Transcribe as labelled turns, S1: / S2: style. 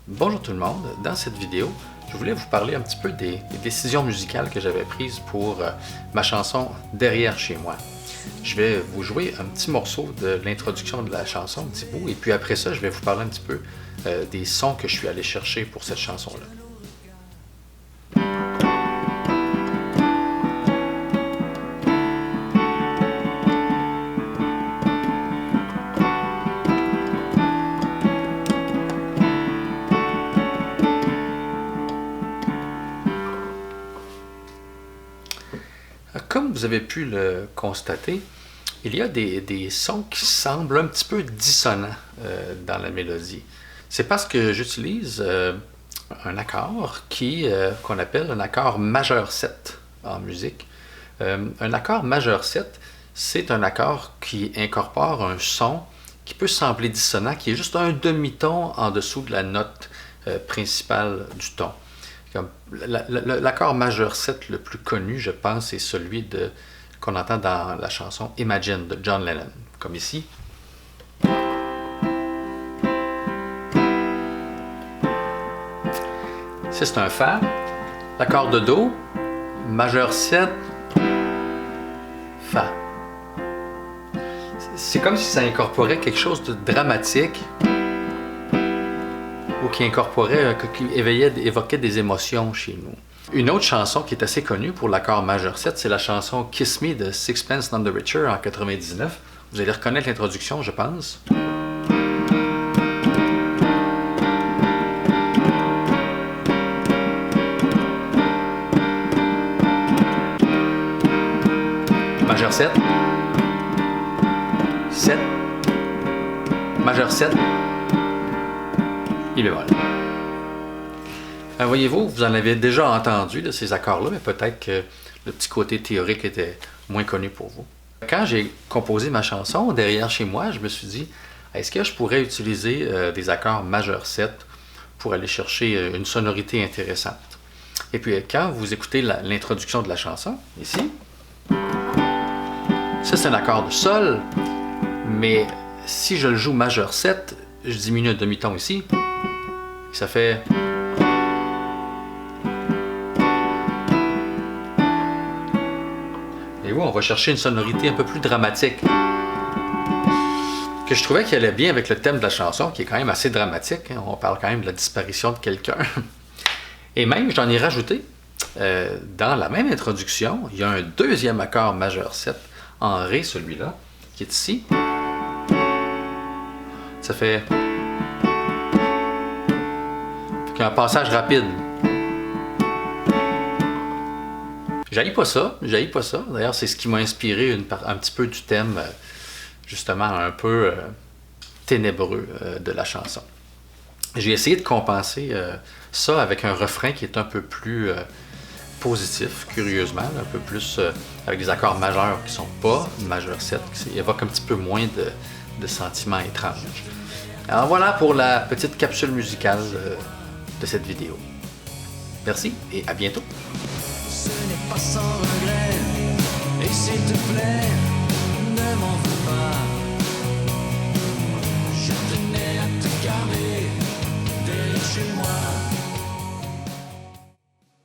S1: Bonjour tout le monde, dans cette vidéo, je voulais vous parler un petit peu des décisions musicales que j'avais prises pour ma chanson Derrière chez moi. Je vais vous jouer un petit morceau de l'introduction de la chanson, un petit bout, et puis après ça, je vais vous parler un petit peu des sons que je suis allé chercher pour cette chanson-là. Comme vous avez pu le constater, il y a des sons qui semblent un petit peu dissonants dans la mélodie. C'est parce que j'utilise un accord qu'on appelle un accord majeur 7 en musique. Un accord majeur 7, c'est un accord qui incorpore un son qui peut sembler dissonant, qui est juste un demi-ton en dessous de la note principale du ton. L'accord majeur 7 le plus connu, je pense, c'est celui qu'on entend dans la chanson Imagine de John Lennon, comme ici. C'est un Fa. L'accord de Do, majeur 7, Fa. C'est comme si ça incorporait quelque chose de dramatique ou qui évoquait des émotions chez nous. Une autre chanson qui est assez connue pour l'accord majeur 7, c'est la chanson Kiss Me de Sixpence None the Richer en 99. Vous allez reconnaître l'introduction, je pense. Majeur 7. 7. Majeur 7. Et bémol. Voyez-vous, vous en avez déjà entendu de ces accords-là, mais peut-être que le petit côté théorique était moins connu pour vous. Quand j'ai composé ma chanson Derrière chez moi, je me suis dit, est-ce que je pourrais utiliser des accords majeur 7 pour aller chercher une sonorité intéressante? Et puis quand vous écoutez l'introduction de la chanson, ici, ça c'est un accord de sol, mais si je le joue majeur 7, je diminue un demi-ton ici, ça fait... Et oui, on va chercher une sonorité un peu plus dramatique. Que je trouvais qui allait bien avec le thème de la chanson, qui est quand même assez dramatique. On parle quand même de la disparition de quelqu'un. Et même, j'en ai rajouté, dans la même introduction, il y a un deuxième accord majeur 7, en Ré celui-là, qui est ici. Ça fait... un passage rapide. J'haïs pas ça. D'ailleurs, c'est ce qui m'a inspiré un petit peu du thème, justement, un peu ténébreux de la chanson. J'ai essayé de compenser ça avec un refrain qui est un peu plus positif, curieusement, un peu plus avec des accords majeurs qui sont pas majeur 7, qui évoquent un petit peu moins de sentiments étranges. Alors voilà pour la petite capsule musicale de cette vidéo. Merci et à bientôt.
S2: Ce n'est pas sans regret, et s'il te plaît, ne m'en veux pas. Je tenais à te garder derrière chez moi.